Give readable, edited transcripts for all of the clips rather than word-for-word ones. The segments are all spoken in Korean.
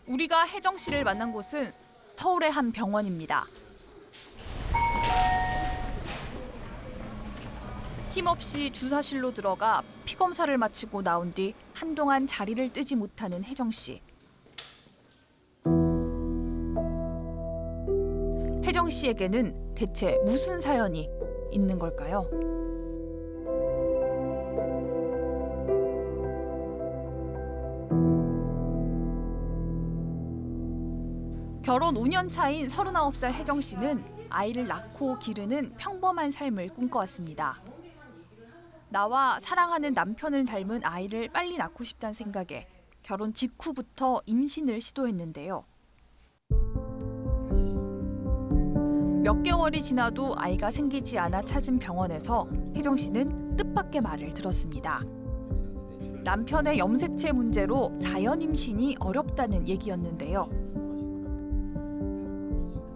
우리가 혜정 씨를 만난 곳은 서울의 한 병원입니다. 힘없이 주사실로 들어가 피검사를 마치고 나온 뒤 한동안 자리를 뜨지 못하는 혜정 씨. 혜정 씨에게는 대체 무슨 사연이 있는 걸까요? 결혼 5년 차인 39살 혜정 씨는 아이를 낳고 기르는 평범한 삶을 꿈꿔왔습니다. 나와 사랑하는 남편을 닮은 아이를 빨리 낳고 싶다는 생각에 결혼 직후부터 임신을 시도했는데요. 몇 개월이 지나도 아이가 생기지 않아 찾은 병원에서 혜정 씨는 뜻밖의 말을 들었습니다. 남편의 염색체 문제로 자연 임신이 어렵다는 얘기였는데요.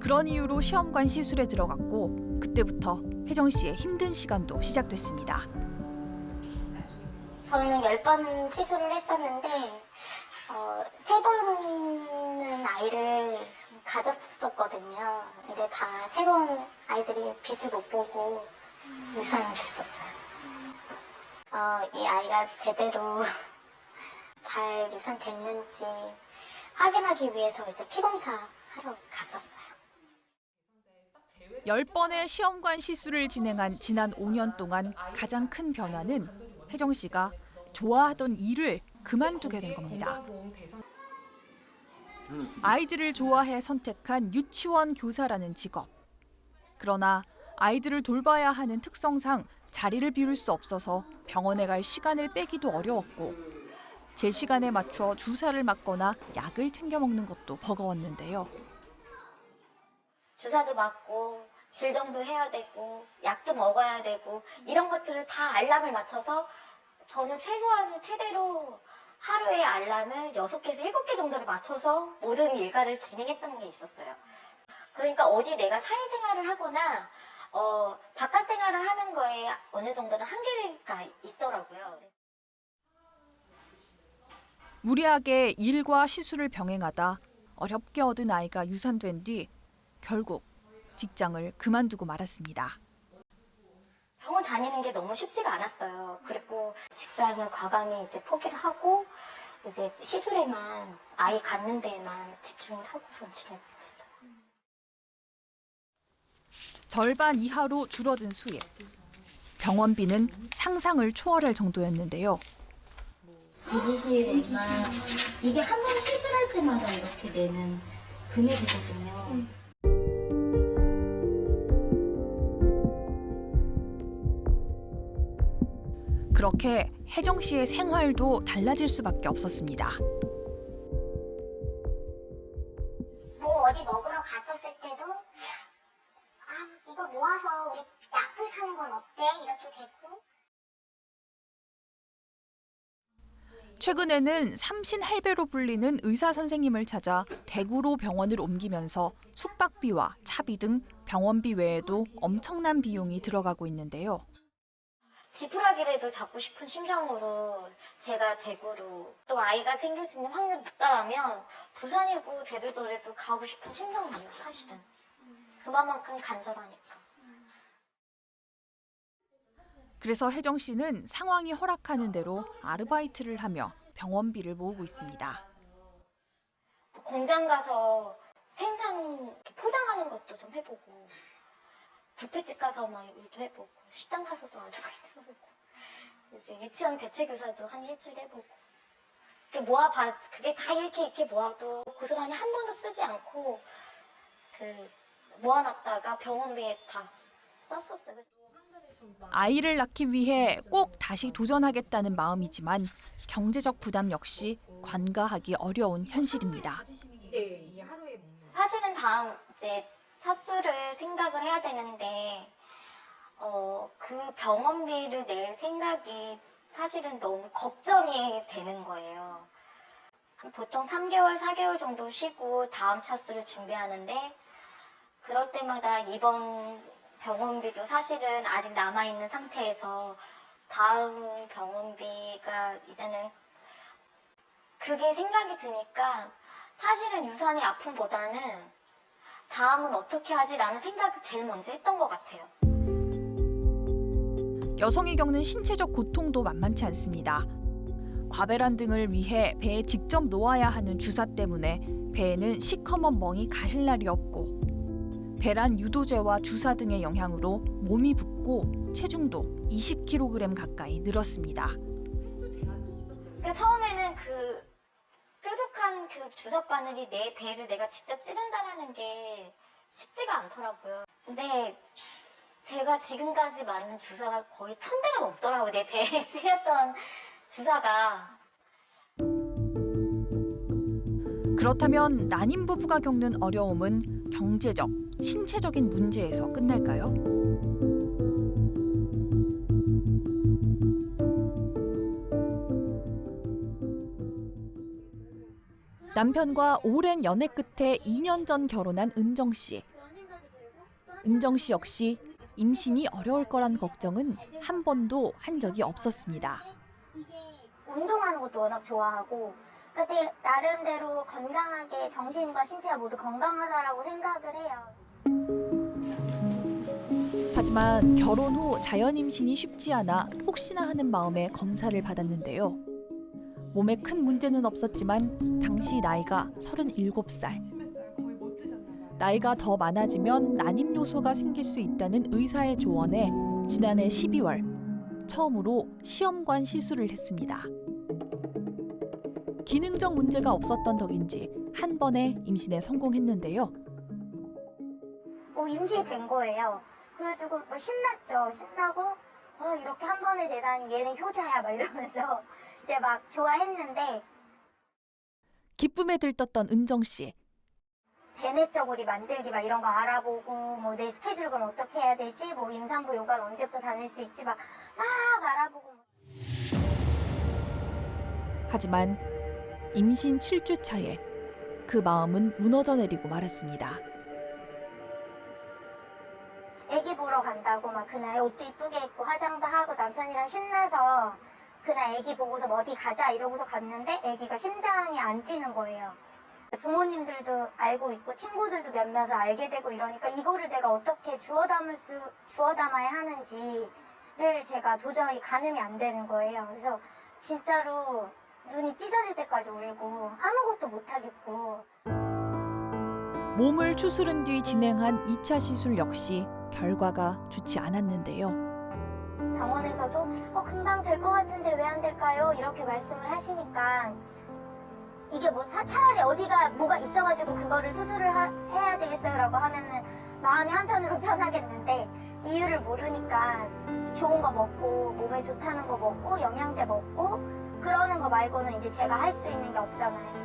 그런 이유로 시험관 시술에 들어갔고 그때부터 혜정 씨의 힘든 시간도 시작됐습니다. 저희는 10번 시술을 했었는데 3번은 아이를 가졌었거든요. 근데 다 3번 아이들이 빛을 못 보고 유산이 됐었어요. 이 아이가 제대로 잘 유산됐는지 확인하기 위해서 이제 피검사 하러 갔었어요. 10번의 시험관 시술을 진행한 지난 5년 동안 가장 큰 변화는 혜정 씨가 좋아하던 일을 그만두게 된 겁니다. 아이들을 좋아해 선택한 유치원 교사라는 직업. 그러나 아이들을 돌봐야 하는 특성상 자리를 비울 수 없어서 병원에 갈 시간을 빼기도 어려웠고 제 시간에 맞춰 주사를 맞거나 약을 챙겨 먹는 것도 버거웠는데요. 주사도 맞고 질정도 해야 되고 약도 먹어야 되고 이런 것들을 다 알람을 맞춰서 저는 최대로 하루에 알람을 6개에서 7개 정도를 맞춰서 모든 일과를 진행했던 게 있었어요. 그러니까 어디 내가 사회생활을 하거나 바깥 생활을 하는 거에 어느 정도는 한계가 있더라고요. 무리하게 일과 시술을 병행하다 어렵게 얻은 아이가 유산된 뒤 결국 직장을 그만두고 말았습니다. 병원 다니는 게 너무 쉽지가 않았어요. 그리고 직장을 과감히 이제 포기를 하고 이제 시술에만 아이 갖는 데에만 집중을 하고서 지내고 있었어요. 절반 이하로 줄어든 수입. 병원비는 상상을 초월할 정도였는데요. 120만 이게 한 번 시술할 때마다 이렇게 내는 금액이거든요. 그렇게 혜정 씨의 생활도 달라질 수밖에 없었습니다. 뭐 어디 먹으러 갔었을 때도 이거 모아서 우리 약을 사는 건 어때? 이렇게 되고. 최근에는 삼신할배로 불리는 의사 선생님을 찾아 대구로 병원을 옮기면서 숙박비와 차비 등 병원비 외에도 엄청난 비용이 들어가고 있는데요. 지푸라기라도 잡고 싶은 심정으로 제가 대구로 또 아이가 생길 수 있는 확률이 높다라면 부산이고 제주도라도 가고 싶은 심정이에요, 사실은. 그만큼 간절하니까. 그래서 혜정 씨는 상황이 허락하는 대로 아르바이트를 하며 병원비를 모으고 있습니다. 공장 가서 생산 포장하는 것도 좀 해보고 뷔페집 가서 막 일도 해보고 식당 가서도 아르바이트 해보고 이제 유치원 대체교사도 한 일주일 해보고 그게 다 이렇게 모아도 고스란히 한 번도 쓰지 않고 모아놨다가 병원비에 다 썼었어요. 아이를 낳기 위해 꼭 다시 도전하겠다는 마음이지만 경제적 부담 역시 관가하기 어려운 현실입니다. 사실은 다음 이제 차수를 생각을 해야 되는데 그 병원비를 낼 생각이 사실은 너무 걱정이 되는 거예요. 보통 3개월, 4개월 정도 쉬고 다음 차수를 준비하는데 그럴 때마다 이번 병원비도 사실은 아직 남아있는 상태에서 다음 병원비가 이제는 그게 생각이 드니까 사실은 유산의 아픔보다는 다음은 어떻게 하지라는 생각이 제일 먼저 했던 것 같아요. 여성이 겪는 신체적 고통도 만만치 않습니다. 과배란 등을 위해 배에 직접 놓아야 하는 주사 때문에 배에는 시커먼 멍이 가실 날이 없고, 배란 유도제와 주사 등의 영향으로 몸이 붓고 체중도 20kg 가까이 늘었습니다. 그러니까 처음에는 그 뾰족한 그 주사 바늘이 내 배를 내가 직접 찌른다는 게 쉽지가 않더라고요. 근데 제가 지금까지 맞는 주사가 거의 1000대가 넘더라고요. 내 배에 찌렸던 주사가. 그렇다면 난임 부부가 겪는 어려움은 경제적, 신체적인 문제에서 끝날까요? 남편과 오랜 연애 끝에 2년 전 결혼한 은정 씨. 은정 씨 역시 임신이 어려울 거란 걱정은 한 번도 한 적이 없었습니다. 운동하는 것도 워낙 좋아하고, 그때 나름대로 건강하게 정신과 신체가 모두 건강하다라고 생각을 해요. 하지만 결혼 후 자연 임신이 쉽지 않아 혹시나 하는 마음에 검사를 받았는데요. 몸에 큰 문제는 없었지만 당시 나이가 37살. 나이가 더 많아지면 난임 요소가 생길 수 있다는 의사의 조언에 지난해 12월 처음으로 시험관 시술을 했습니다. 기능적 문제가 없었던 덕인지 한 번에 임신에 성공했는데요. 임신이 된 거예요. 그래가지고 신났죠. 신나고 이렇게 한 번에 되다니 얘는 효자야 막 이러면서 이제 막 좋아했는데, 기쁨에 들떴던 은정 씨. 대내적 우리 만들기 막 이런 거 알아보고, 뭐 내 스케줄 그럼 어떻게 해야 되지, 뭐 임산부 요가는 언제부터 다닐 수 있지 막 알아보고. 하지만 임신 7주 차에 그 마음은 무너져 내리고 말았습니다. 애기 보러 간다고 막 그날 옷도 이쁘게 입고 화장도 하고 남편이랑 신나서 그날 애기 보고서 뭐 어디 가자 이러고서 갔는데 애기가 심장이 안 뛰는 거예요. 부모님들도 알고 있고 친구들도 몇몇을 알게 되고 이러니까 이거를 내가 어떻게 주워 담아야 하는지를 제가 도저히 가늠이 안 되는 거예요. 그래서 진짜로 눈이 찢어질 때까지 울고 아무것도 못 하겠고. 몸을 추스른 뒤 진행한 2차 시술 역시 결과가 좋지 않았는데요. 병원에서도 금방 될 것 같은데 왜 안 될까요? 이렇게 말씀을 하시니까 이게 뭐 차라리 어디가 뭐가 있어가지고 그거를 수술을 해야 되겠어요 라고 하면은 마음이 한편으로 편하겠는데, 이유를 모르니까 좋은 거 먹고 몸에 좋다는 거 먹고 영양제 먹고 그러는 거 말고는 이제 제가 할 수 있는 게 없잖아요.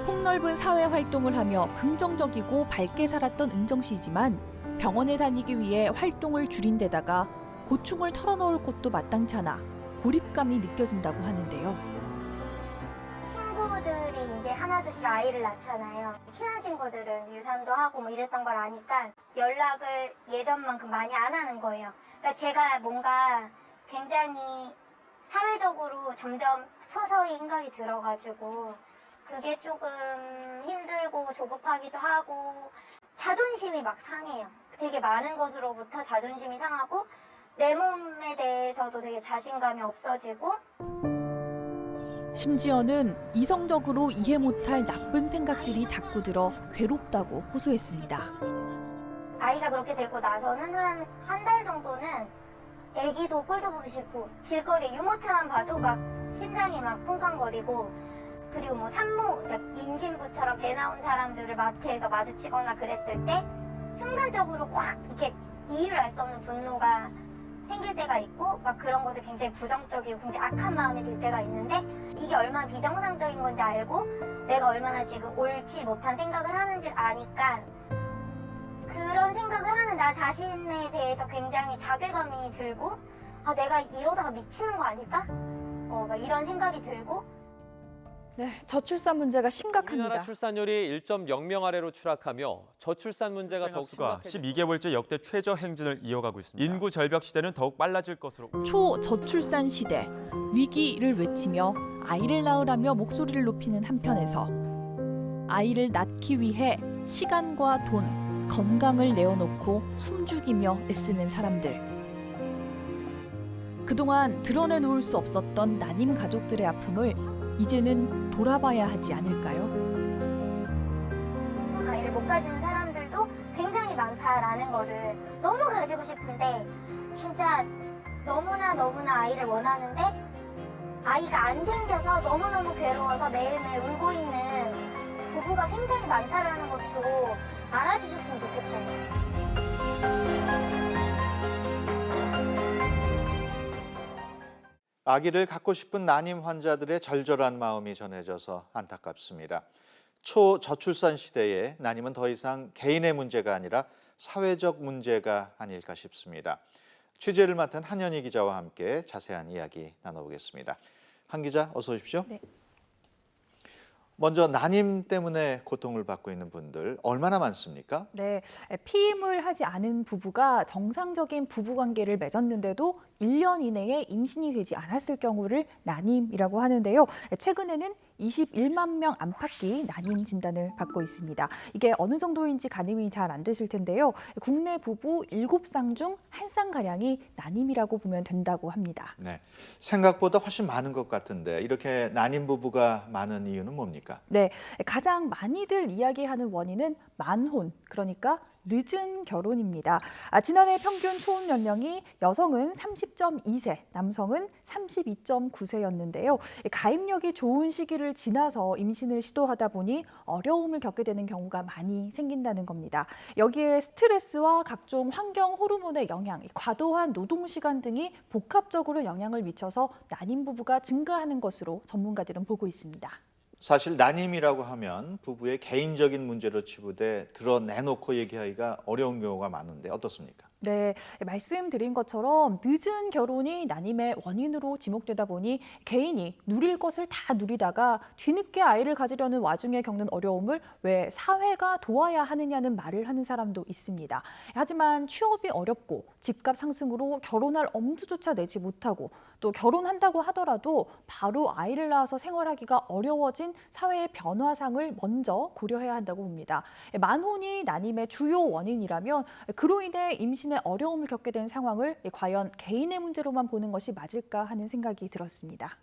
폭넓은 사회 활동을 하며 긍정적이고 밝게 살았던 은정 씨지만 병원에 다니기 위해 활동을 줄인 데다가 고충을 털어놓을 곳도 마땅찮아 고립감이 느껴진다고 하는데요. 친구들이 이제 하나둘씩 아이를 낳잖아요. 친한 친구들은 유산도 하고 뭐 이랬던 걸 아니까 연락을 예전만큼 많이 안 하는 거예요. 그러니까 제가 뭔가 굉장히 사회적으로 점점 서서히 생각이 들어가지고 그게 조금 힘들고 조급하기도 하고 자존심이 막 상해요. 되게 많은 것으로부터 자존심이 상하고 내 몸에 대해서도 되게 자신감이 없어지고, 심지어는 이성적으로 이해 못할 나쁜 생각들이 자꾸 들어 괴롭다고 호소했습니다. 아이가 그렇게 되고 나서는 한 달 정도는 애기도 꼴도 보기 싫고 길거리에 유모차만 봐도 막 심장이 막 쿵쾅거리고, 그리고 뭐 산모, 그러니까 임신부처럼 배 나온 사람들을 마트에서 마주치거나 그랬을 때 순간적으로 확 이렇게 이유를 알 수 없는 분노가 생길 때가 있고, 막 그런 것에 굉장히 부정적이고 굉장히 악한 마음이 들 때가 있는데, 이게 얼마나 비정상적인 건지 알고 내가 얼마나 지금 옳지 못한 생각을 하는지 아니까 그런 생각을 하는 나 자신에 대해서 굉장히 자괴감이 들고, 내가 이러다가 미치는 거 아닐까? 막 이런 생각이 들고. 네, 저출산 문제가 우리나라 심각합니다. 출산율이 1.00 아래로 추락하며 저출산 문제가 더욱 수가 심각해졌습니다. 12개월째 역대 최저 행진을 이어가고 있습니다. 인구 절벽 시대는 더욱 빨라질 것으로. 초저출산 시대, 위기를 외치며 아이를 낳으라며 목소리를 높이는 한편에서 아이를 낳기 위해 시간과 돈, 건강을 내어놓고 숨죽이며 애쓰는 사람들. 그동안 드러내놓을 수 없었던 난임 가족들의 아픔을 이제는 돌아봐야 하지 않을까요? 아이를 못 가진 사람들도 굉장히 많다라는 거를 너무 가지고 싶은데 진짜 너무나 아이를 원하는데 아이가 안 생겨서 너무너무 괴로워서 매일매일 울고 있는 부부가 굉장히 많다라는 것도 알아주셨으면 좋겠어요. 아기를 갖고 싶은 난임 환자들의 절절한 마음이 전해져서 안타깝습니다. 초저출산 시대에 난임은 더 이상 개인의 문제가 아니라 사회적 문제가 아닐까 싶습니다. 취재를 맡은 한현희 기자와 함께 자세한 이야기 나눠보겠습니다. 한 기자, 어서 오십시오. 네. 먼저 난임 때문에 고통을 받고 있는 분들 얼마나 많습니까? 네, 피임을 하지 않은 부부가 정상적인 부부관계를 맺었는데도 1년 이내에 임신이 되지 않았을 경우를 난임이라고 하는데요. 최근에는 21만 명 안팎이 난임 진단을 받고 있습니다. 이게 어느 정도인지 가늠이 잘 안 되실 텐데요. 국내 부부 7쌍 중 1쌍가량이 난임이라고 보면 된다고 합니다. 네, 생각보다 훨씬 많은 것 같은데 이렇게 난임 부부가 많은 이유는 뭡니까? 네, 가장 많이들 이야기하는 원인은 만혼, 그러니까 늦은 결혼입니다. 지난해 평균 초혼 연령이 여성은 30.2세, 남성은 32.9세였는데요. 가입력이 좋은 시기를 지나서 임신을 시도하다 보니 어려움을 겪게 되는 경우가 많이 생긴다는 겁니다. 여기에 스트레스와 각종 환경 호르몬의 영향, 과도한 노동 시간 등이 복합적으로 영향을 미쳐서 난임 부부가 증가하는 것으로 전문가들은 보고 있습니다. 사실 난임이라고 하면 부부의 개인적인 문제로 치부돼 드러내놓고 얘기하기가 어려운 경우가 많은데 어떻습니까? 네, 말씀드린 것처럼 늦은 결혼이 난임의 원인으로 지목되다 보니 개인이 누릴 것을 다 누리다가 뒤늦게 아이를 가지려는 와중에 겪는 어려움을 왜 사회가 도와야 하느냐는 말을 하는 사람도 있습니다. 하지만 취업이 어렵고 집값 상승으로 결혼할 엄두조차 내지 못하고 또 결혼한다고 하더라도 바로 아이를 낳아서 생활하기가 어려워진 사회의 변화상을 먼저 고려해야 한다고 봅니다. 만혼이 난임의 주요 원인이라면 그로 인해 임신에 어려움을 겪게 된 상황을 과연 개인의 문제로만 보는 것이 맞을까 하는 생각이 들었습니다.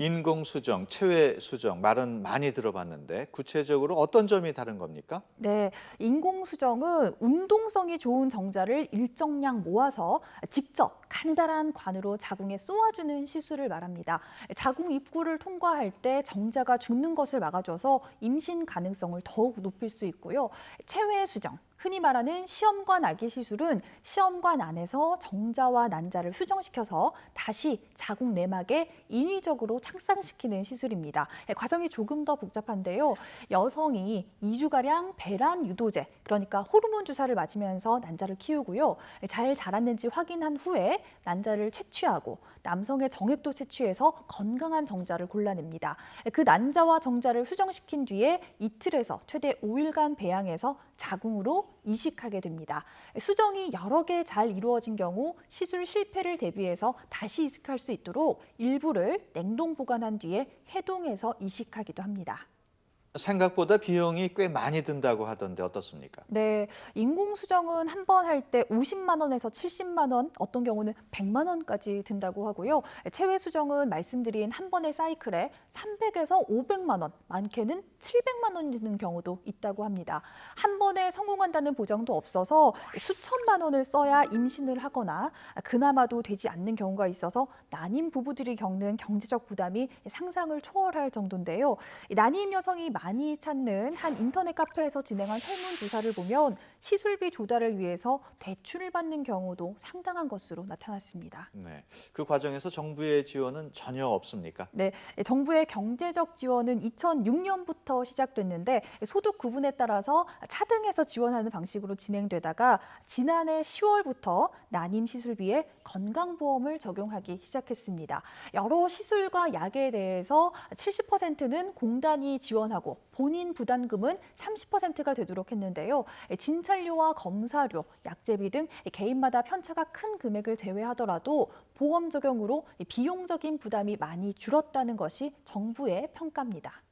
인공수정, 체외수정 말은 많이 들어봤는데 구체적으로 어떤 점이 다른 겁니까? 네, 인공수정은 운동성이 좋은 정자를 일정량 모아서 직접 가느다란 관으로 자궁에 쏘아주는 시술을 말합니다. 자궁 입구를 통과할 때 정자가 죽는 것을 막아줘서 임신 가능성을 더욱 높일 수 있고요. 체외수정, 흔히 말하는 시험관 아기 시술은 시험관 안에서 정자와 난자를 수정시켜서 다시 자궁 내막에 인위적으로 착상시키는 시술입니다. 과정이 조금 더 복잡한데요. 여성이 2주가량 배란 유도제, 그러니까 호르몬 주사를 맞으면서 난자를 키우고요. 잘 자랐는지 확인한 후에 난자를 채취하고 남성의 정액도 채취해서 건강한 정자를 골라냅니다. 그 난자와 정자를 수정시킨 뒤에 이틀에서 최대 5일간 배양해서 자궁으로 이식하게 됩니다. 수정이 여러 개 잘 이루어진 경우 시술 실패를 대비해서 다시 이식할 수 있도록 일부를 냉동 보관한 뒤에 해동해서 이식하기도 합니다. 생각보다 비용이 꽤 많이 든다고 하던데 어떻습니까? 네, 인공수정은 한 번 할 때 50만 원에서 70만 원, 어떤 경우는 100만 원까지 든다고 하고요. 체외수정은 말씀드린 한 번의 사이클에 300에서 500만 원, 많게는 700만 원 드는 경우도 있다고 합니다. 한 번에 성공한다는 보장도 없어서 수천만 원을 써야 임신을 하거나 그나마도 되지 않는 경우가 있어서 난임 부부들이 겪는 경제적 부담이 상상을 초월할 정도인데요. 난임 여성이 많이 찾는 한 인터넷 카페에서 진행한 설문조사를 보면 시술비 조달을 위해서 대출을 받는 경우도 상당한 것으로 나타났습니다. 네, 그 과정에서 정부의 지원은 전혀 없습니까? 네, 정부의 경제적 지원은 2006년부터 시작됐는데 소득 구분에 따라서 차등해서 지원하는 방식으로 진행되다가 지난해 10월부터 난임 시술비에 건강보험을 적용하기 시작했습니다. 여러 시술과 약에 대해서 70%는 공단이 지원하고 하고 본인 부담금은 30%가 되도록 했는데요. 진찰료와 검사료, 약제비 등 개인마다 편차가 큰 금액을 제외하더라도 보험 적용으로 비용적인 부담이 많이 줄었다는 것이 정부의 평가입니다.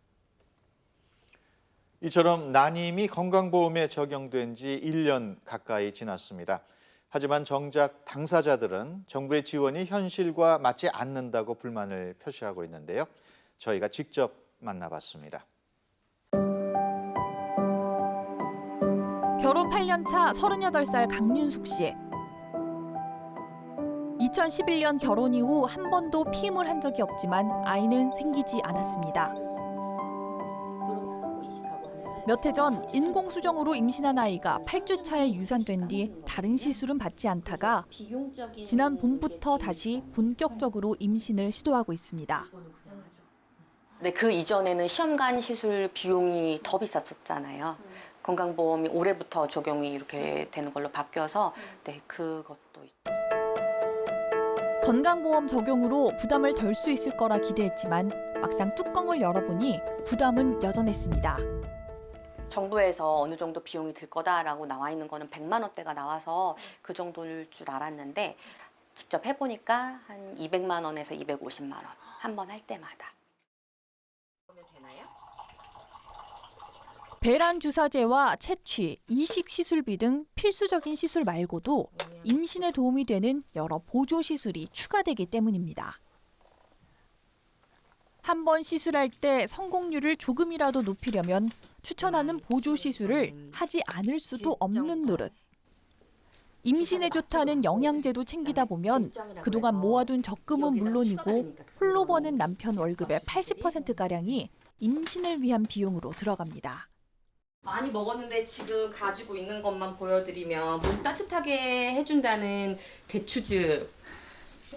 이처럼 난임이 건강보험에 적용된 지 1년 가까이 지났습니다. 하지만 정작 당사자들은 정부의 지원이 현실과 맞지 않는다고 불만을 표시하고 있는데요. 저희가 직접 만나봤습니다. 결혼 8년 차 38살 강윤숙 씨. 2011년 결혼 이후 한 번도 피임을 한 적이 없지만 아이는 생기지 않았습니다. 몇 해 전 인공수정으로 임신한 아이가 8주 차에 유산된 뒤 다른 시술은 받지 않다가 지난 봄부터 다시 본격적으로 임신을 시도하고 있습니다. 네, 그 이전에는 시험관 시술 비용이 더 비쌌었잖아요. 건강보험이 올해부터 적용이 이렇게 되는 걸로 바뀌어서 네, 그것도 있죠. 건강보험 적용으로 부담을 덜 수 있을 거라 기대했지만 막상 뚜껑을 열어보니 부담은 여전했습니다. 정부에서 어느 정도 비용이 들 거다라고 나와 있는 거는 100만 원대가 나와서 그 정도일 줄 알았는데 직접 해보니까 한 200만 원에서 250만 원 한 번 할 때마다. 배란 주사제와 채취, 이식 시술비 등 필수적인 시술 말고도 임신에 도움이 되는 여러 보조 시술이 추가되기 때문입니다. 한 번 시술할 때 성공률을 조금이라도 높이려면 추천하는 보조 시술을 하지 않을 수도 없는 노릇. 임신에 좋다는 영양제도 챙기다 보면 그동안 모아둔 적금은 물론이고 홀로 버는 남편 월급의 80%가량이 임신을 위한 비용으로 들어갑니다. 많이 먹었는데 지금 가지고 있는 것만 보여드리면 몸 따뜻하게 해준다는 대추즙,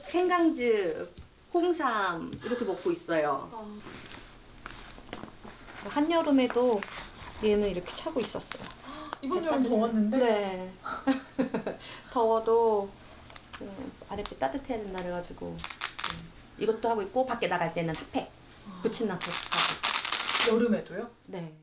생강즙, 홍삼 이렇게 먹고 있어요. 한여름에도 얘는 이렇게 차고 있었어요. 이번 여름 더웠는데? 네. 더워도 아랫배 따뜻해야 된다 그래가지고 이것도 하고 있고 밖에 나갈 때는 핫팩 붙인나서 하고. 여름에도요? 네.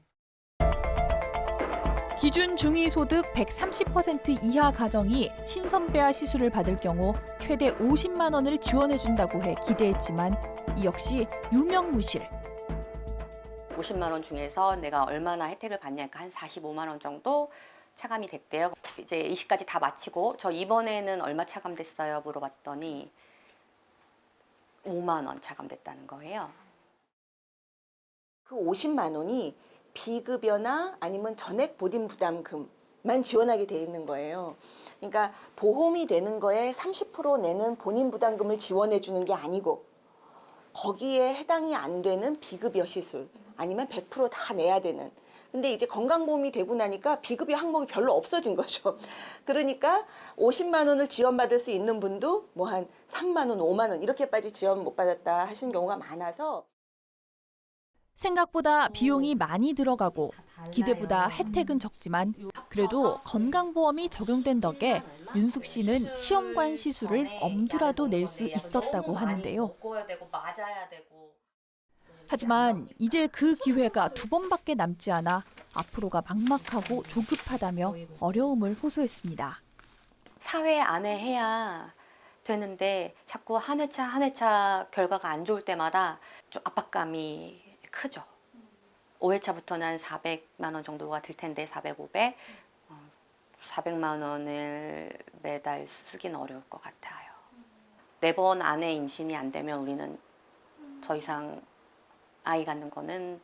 기준 중위소득 130% 이하 가정이 신선배아 시술을 받을 경우 최대 50만 원을 지원해준다고 해 기대했지만 이 역시 유명무실. 50만 원 중에서 내가 얼마나 혜택을 받냐니까 한 45만 원 정도 차감이 됐대요. 이제 이식까지 다 마치고 저 이번에는 얼마 차감됐어요? 물어봤더니 5만 원 차감됐다는 거예요. 그 50만 원이 비급여나 아니면 전액 본인 부담금만 지원하게 돼 있는 거예요. 그러니까 보험이 되는 거에 30% 내는 본인 부담금을 지원해 주는 게 아니고 거기에 해당이 안 되는 비급여 시술 아니면 100% 다 내야 되는. 근데 이제 건강보험이 되고 나니까 비급여 항목이 별로 없어진 거죠. 그러니까 50만 원을 지원받을 수 있는 분도 뭐 한 3만 원, 5만 원 이렇게까지 지원 못 받았다 하시는 경우가 많아서 생각보다 비용이 많이 들어가고 기대보다 혜택은 적지만 그래도 건강보험이 적용된 덕에 윤숙 씨는 시험관 시술을 엄두라도 낼 수 있었다고 하는데요. 먹어야 되고 맞아야 되고. 하지만 이제 그 기회가 2번밖에 남지 않아 앞으로가 막막하고 조급하다며 어려움을 호소했습니다. 사회 안에 해야 되는데 자꾸 한 회차 결과가 안 좋을 때마다 좀 압박감이 크죠. 5회차부터는 한 400만 원 정도가 들 텐데 400, 500, 400만 원을 매달 쓰기는 어려울 것 같아요. 4번 안에 임신이 안 되면 우리는 더 이상 아이 갖는 거는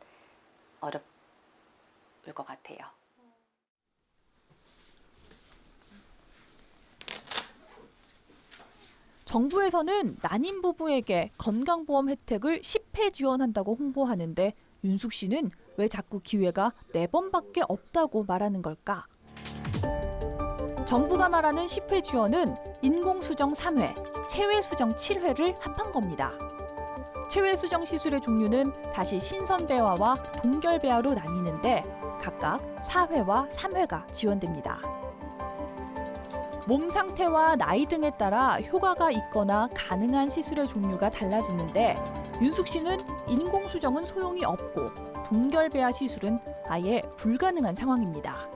어려울 것 같아요. 정부에서는 난임 부부에게 건강보험 혜택을 10회 지원한다고 홍보하는데 윤숙 씨는 왜 자꾸 기회가 4번밖에 없다고 말하는 걸까? 정부가 말하는 10회 지원은 인공수정 3회, 체외수정 7회를 합한 겁니다. 체외수정 시술의 종류는 다시 신선배아와 동결배아로 나뉘는데 각각 4회와 3회가 지원됩니다. 몸 상태와 나이 등에 따라 효과가 있거나 가능한 시술의 종류가 달라지는데 윤숙 씨는 인공수정은 소용이 없고 동결배아 시술은 아예 불가능한 상황입니다.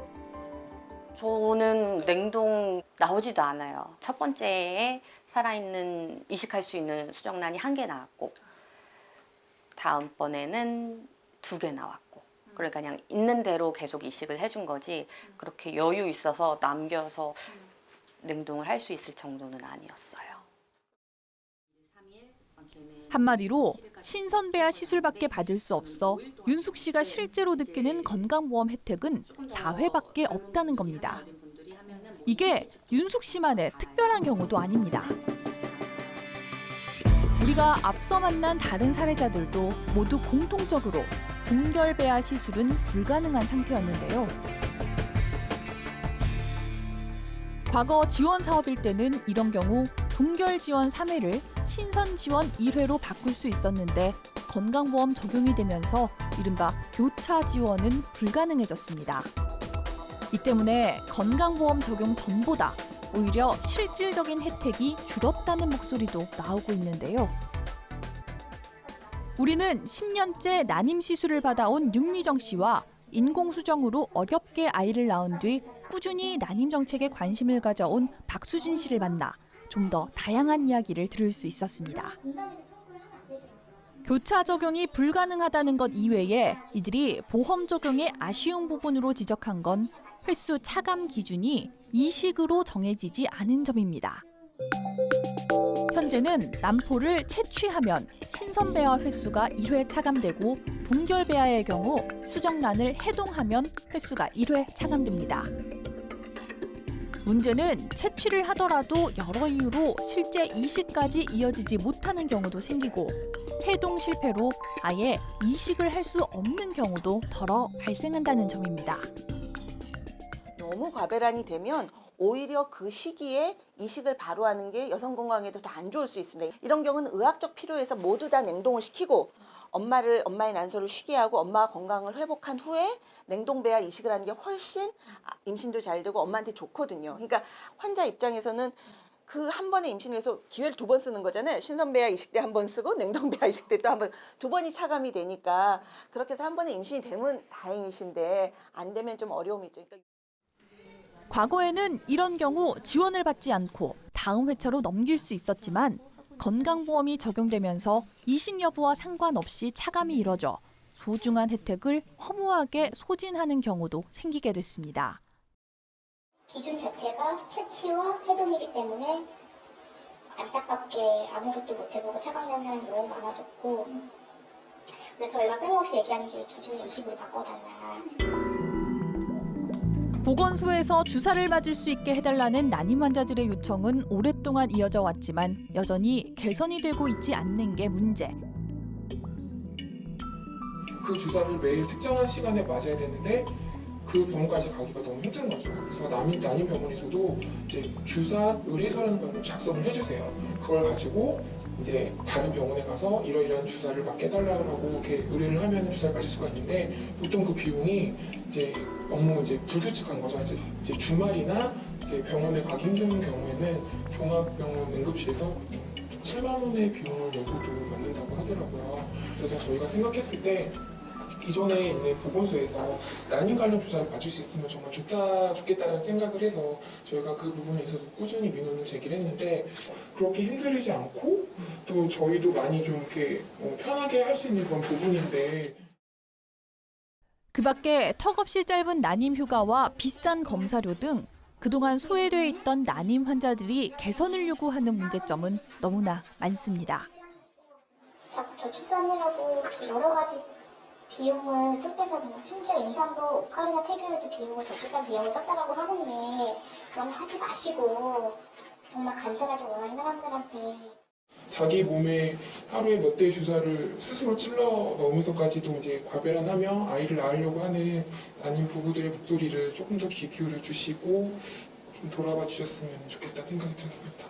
저는 냉동 나오지도 않아요. 첫 번째에 살아있는 이식할 수 있는 수정란이 1개 나왔고 다음번에는 2개 나왔고 그러니까 그냥 있는 대로 계속 이식을 해준 거지 그렇게 여유 있어서 남겨서 냉동을 할 수 있을 정도는 아니었어요. 한마디로 신선배아 시술밖에 받을 수 없어 윤숙 씨가 실제로 느끼는 건강보험 혜택은 4회밖에 없다는 겁니다. 이게 윤숙 씨만의 특별한 경우도 아닙니다. 우리가 앞서 만난 다른 사례자들도 모두 공통적으로 동결배아 시술은 불가능한 상태였는데요. 과거 지원 사업일 때는 이런 경우 동결 지원 3회를 신선 지원 1회로 바꿀 수 있었는데 건강보험 적용이 되면서 이른바 교차 지원은 불가능해졌습니다. 이 때문에 건강보험 적용 전보다 오히려 실질적인 혜택이 줄었다는 목소리도 나오고 있는데요. 우리는 10년째 난임 시술을 받아온 윤미정 씨와 인공수정으로 어렵게 아이를 낳은 뒤 꾸준히 난임 정책에 관심을 가져온 박수진 씨를 만나 좀 더 다양한 이야기를 들을 수 있었습니다. 교차 적용이 불가능하다는 것 이외에 이들이 보험 적용의 아쉬운 부분으로 지적한 건 횟수 차감 기준이 이식으로 정해지지 않은 점입니다. 현재는 남포를 채취하면 신선배아 횟수가 1회 차감되고 동결배아의 경우 수정란을 해동하면 횟수가 1회 차감됩니다. 문제는 채취를 하더라도 여러 이유로 실제 이식까지 이어지지 못하는 경우도 생기고 해동 실패로 아예 이식을 할 수 없는 경우도 덜어 발생한다는 점입니다. 너무 과배란이 되면 오히려 그 시기에 이식을 바로 하는 게 여성 건강에도 더 안 좋을 수 있습니다. 이런 경우는 의학적 필요에서 모두 다 냉동을 시키고 엄마의 난소를 쉬게 하고 엄마가 건강을 회복한 후에 냉동배아 이식을 하는 게 훨씬 임신도 잘 되고 엄마한테 좋거든요. 그러니까 환자 입장에서는 그 한 번의 임신을 위해서 기회를 2번 쓰는 거잖아요. 신선배아 이식 때 1번 쓰고 냉동배아 이식 때 또 1번, 2번이 차감이 되니까 그렇게 해서 한 번에 임신이 되면 다행이신데 안 되면 좀 어려움이 있죠. 그러니까 과거에는 이런 경우 지원을 받지 않고 다음 회차로 넘길 수 있었지만 건강보험이 적용되면서 이식 여부와 상관없이 차감이 이뤄져 소중한 혜택을 허무하게 소진하는 경우도 생기게 됐습니다. 기준 자체가 채취와 해동이기 때문에 안타깝게 아무것도 못해보고 차감된 사람이 너무 많아졌고 그래서 저희가 끊임없이 얘기하는 게 기준을 이식으로 바꿔달라. 보건소에서 주사를 맞을 수 있게 해달라는 난임 환자들의 요청은 오랫동안 이어져 왔지만 여전히 개선이 되고 있지 않는 게 문제. 그 주사를 매일 특정한 시간에 맞아야 되는데 그 병원까지 가기가 너무 힘든 거죠. 그래서 난임 병원에서도 이제 주사 의뢰서라는 걸 작성을 해주세요. 그걸 가지고 이제 다른 병원에 가서 이러이러한 주사를 맞게 해달라고 이렇게 의뢰를 하면 주사를 맞을 수가 있는데 보통 그 비용이 이제 너무 이제 불규칙한 거죠. 이제 주말이나 이제 병원에 가기 힘든 경우에는 종합병원 응급실에서 7만 원의 비용을 내고도 맞는다고 하더라고요. 그래서 저희가 생각했을 때 이전에 있는 보건소에서 난임 관련 주사를 맞을 수 있으면 정말 좋겠다는 생각을 해서 저희가 그 부분에 있어서 꾸준히 민원을 제기를 했는데 그렇게 힘들지 않고 또 저희도 많이 좀 이렇게 편하게 할 수 있는 그런 부분인데 그 밖에 턱없이 짧은 난임 휴가와 비싼 검사료 등 그동안 소외돼 있던 난임 환자들이 개선을 요구하는 문제점은 너무나 많습니다. 자꾸 저출산이라고 여러 가지 비용을 쪼개서 심지어 임산부 오카리나 태교에도 비용을 저출산 비용을 썼다라고 하는데 그런 거 하지 마시고 정말 간절하게 원하는 사람들한테 자기 몸에 하루에 몇 대의 주사를 스스로 찔러 넣으면서까지도 이제 과배란하며 아이를 낳으려고 하는 난임 부부들의 목소리를 조금 더 귀 기울여 주시고 좀 돌아봐 주셨으면 좋겠다 생각이 들었습니다.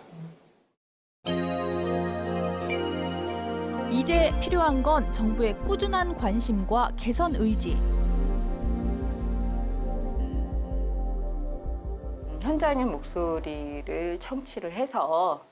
이제 필요한 건 정부의 꾸준한 관심과 개선 의지. 현장의 목소리를 청취를 해서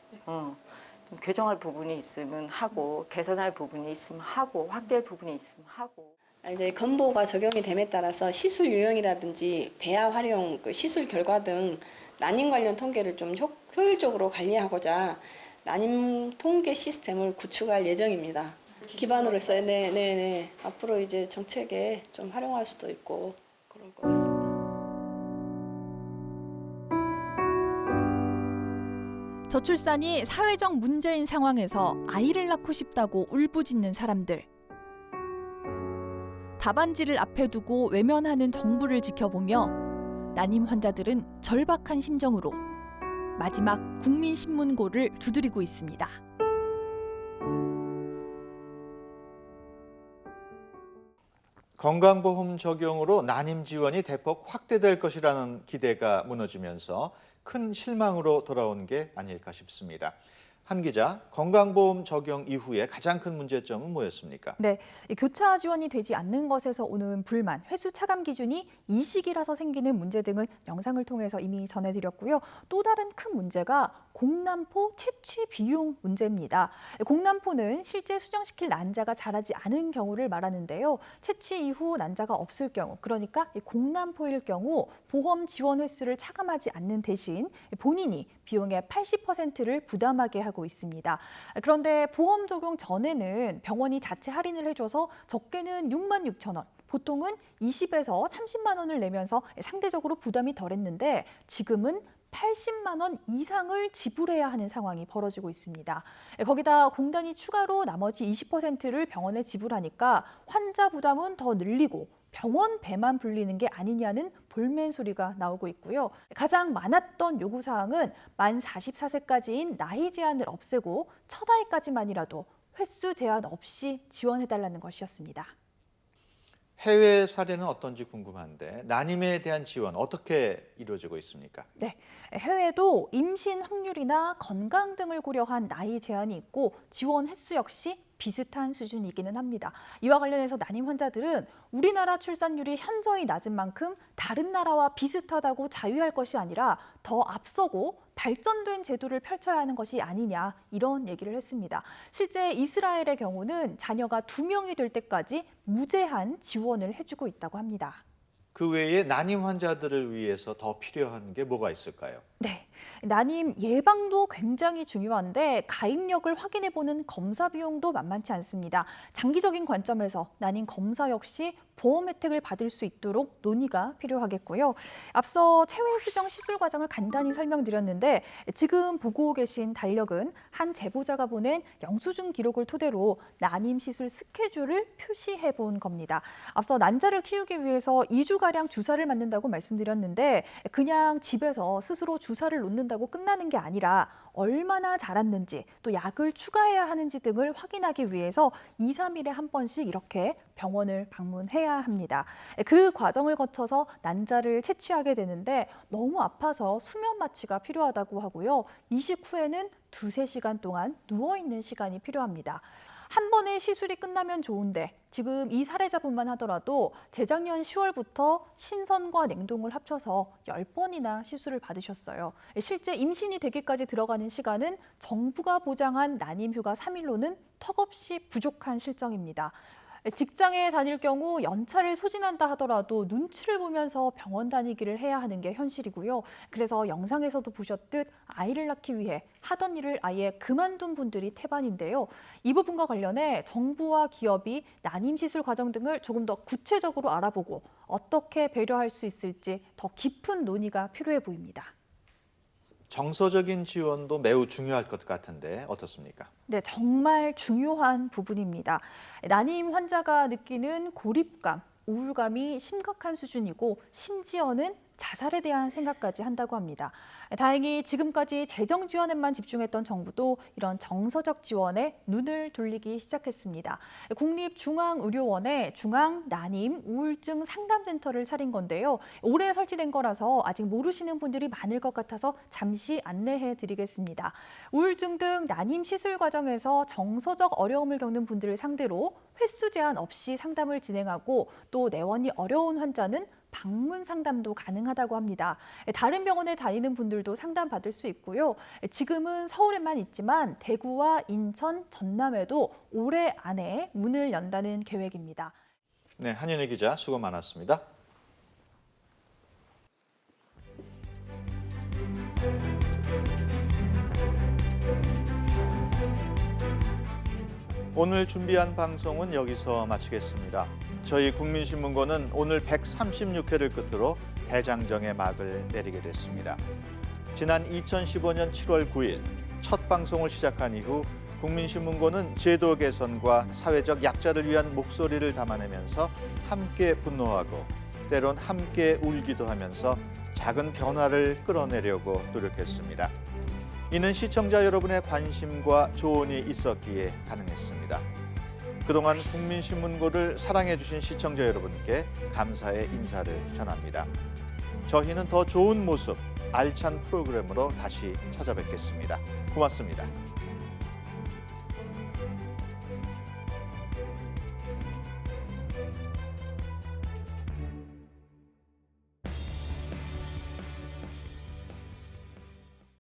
교정할 부분이 있으면 하고 개선할 부분이 있으면 하고 확대할 부분이 있으면 하고. 이제 건보가 적용이 됨에 따라서 시술 유형이라든지 배아 활용, 시술 결과 등 난임 관련 통계를 좀 효율적으로 관리하고자 난임 통계 시스템을 구축할 예정입니다. 기반으로 해서 네. 앞으로 이제 정책에 좀 활용할 수도 있고 그럴 것 같습니다. 저출산이 사회적 문제인 상황에서 아이를 낳고 싶다고 울부짖는 사람들. 답안지를 앞에 두고 외면하는 정부를 지켜보며 난임 환자들은 절박한 심정으로 마지막 국민신문고를 두드리고 있습니다. 건강보험 적용으로 난임 지원이 대폭 확대될 것이라는 기대가 무너지면서 큰 실망으로 돌아온 게 아닐까 싶습니다. 한 기자, 건강보험 적용 이후에 가장 큰 문제점은 뭐였습니까? 네, 교차 지원이 되지 않는 것에서 오는 불만, 횟수 차감 기준이 이식이라서 생기는 문제 등은 영상을 통해서 이미 전해드렸고요. 또 다른 큰 문제가 공남포 채취 비용 문제입니다. 공남포는 실제 수정시킬 난자가 자라지 않은 경우를 말하는데요. 채취 이후 난자가 없을 경우, 그러니까 공남포일 경우 보험 지원 횟수를 차감하지 않는 대신 본인이 비용의 80%를 부담하게 하고 있습니다. 그런데 보험 적용 전에는 병원이 자체 할인을 해줘서 적게는 66,000원, 보통은 20에서 30만 원을 내면서 상대적으로 부담이 덜했는데 지금은 80만 원 이상을 지불해야 하는 상황이 벌어지고 있습니다. 거기다 공단이 추가로 나머지 20%를 병원에 지불하니까 환자 부담은 더 늘리고 병원 배만 불리는 게 아니냐는 볼멘 소리가 나오고 있고요. 가장 많았던 요구사항은 만 44세까지인 나이 제한을 없애고 첫 아이까지만이라도 횟수 제한 없이 지원해달라는 것이었습니다. 해외 사례는 어떤지 궁금한데 난임에 대한 지원 어떻게 이루어지고 있습니까? 네, 해외도 임신 확률이나 건강 등을 고려한 나이 제한이 있고 지원 횟수 역시 비슷한 수준이기는 합니다. 이와 관련해서 난임 환자들은 우리나라 출산율이 현저히 낮은 만큼 다른 나라와 비슷하다고 자유할 것이 아니라 더 앞서고 발전된 제도를 펼쳐야 하는 것이 아니냐 이런 얘기를 했습니다. 실제 이스라엘의 경우는 자녀가 2명이 될 때까지 무제한 지원을 해주고 있다고 합니다. 그 외에 난임 환자들을 위해서 더 필요한 게 뭐가 있을까요? 네, 난임 예방도 굉장히 중요한데 가입력을 확인해보는 검사 비용도 만만치 않습니다. 장기적인 관점에서 난임 검사 역시 보험 혜택을 받을 수 있도록 논의가 필요하겠고요. 앞서 체외 수정 시술 과정을 간단히 설명드렸는데 지금 보고 계신 달력은 한 제보자가 보낸 영수증 기록을 토대로 난임 시술 스케줄을 표시해 본 겁니다. 앞서 난자를 키우기 위해서 2주가량 주사를 맞는다고 말씀드렸는데 그냥 집에서 스스로 주사를 놓는다고 끝나는 게 아니라 얼마나 자랐는지 또 약을 추가해야 하는지 등을 확인하기 위해서 2, 3일에 한 번씩 이렇게 병원을 방문해야 합니다. 그 과정을 거쳐서 난자를 채취하게 되는데 너무 아파서 수면 마취가 필요하다고 하고요. 이식 후에는 2-3시간 동안 누워있는 시간이 필요합니다. 한 번의 시술이 끝나면 좋은데 지금 이 사례자분만 하더라도 재작년 10월부터 신선과 냉동을 합쳐서 10번이나 시술을 받으셨어요. 실제 임신이 되기까지 들어가는 시간은 정부가 보장한 난임휴가 3일로는 턱없이 부족한 실정입니다. 직장에 다닐 경우 연차를 소진한다 하더라도 눈치를 보면서 병원 다니기를 해야 하는 게 현실이고요. 그래서 영상에서도 보셨듯 아이를 낳기 위해 하던 일을 아예 그만둔 분들이 태반인데요. 이 부분과 관련해 정부와 기업이 난임 시술 과정 등을 조금 더 구체적으로 알아보고 어떻게 배려할 수 있을지 더 깊은 논의가 필요해 보입니다. 정서적인 지원도 매우 중요할 것 같은데 어떻습니까? 네, 정말 중요한 부분입니다. 난임 환자가 느끼는 고립감, 우울감이 심각한 수준이고 심지어는 자살에 대한 생각까지 한다고 합니다. 다행히 지금까지 재정 지원에만 집중했던 정부도 이런 정서적 지원에 눈을 돌리기 시작했습니다. 국립중앙의료원에 중앙난임 우울증 상담센터를 차린 건데요. 올해 설치된 거라서 아직 모르시는 분들이 많을 것 같아서 잠시 안내해 드리겠습니다. 우울증 등 난임 시술 과정에서 정서적 어려움을 겪는 분들을 상대로 횟수 제한 없이 상담을 진행하고 또 내원이 어려운 환자는 방문 상담도 가능하다고 합니다. 다른 병원에 다니는 분들도 상담받을 수 있고요. 지금은 서울에만 있지만 대구와 인천, 전남에도 올해 안에 문을 연다는 계획입니다. 네, 한윤희 기자 수고 많았습니다. 오늘 준비한 방송은 여기서 마치겠습니다. 저희 국민신문고는 오늘 136회를 끝으로 대장정의 막을 내리게 됐습니다. 지난 2015년 7월 9일 첫 방송을 시작한 이후 국민신문고는 제도 개선과 사회적 약자를 위한 목소리를 담아내면서 함께 분노하고 때론 함께 울기도 하면서 작은 변화를 끌어내려고 노력했습니다. 이는 시청자 여러분의 관심과 조언이 있었기에 가능했습니다. 그동안 국민신문고를 사랑해주신 시청자 여러분께 감사의 인사를 전합니다. 저희는 더 좋은 모습, 알찬 프로그램으로 다시 찾아뵙겠습니다. 고맙습니다.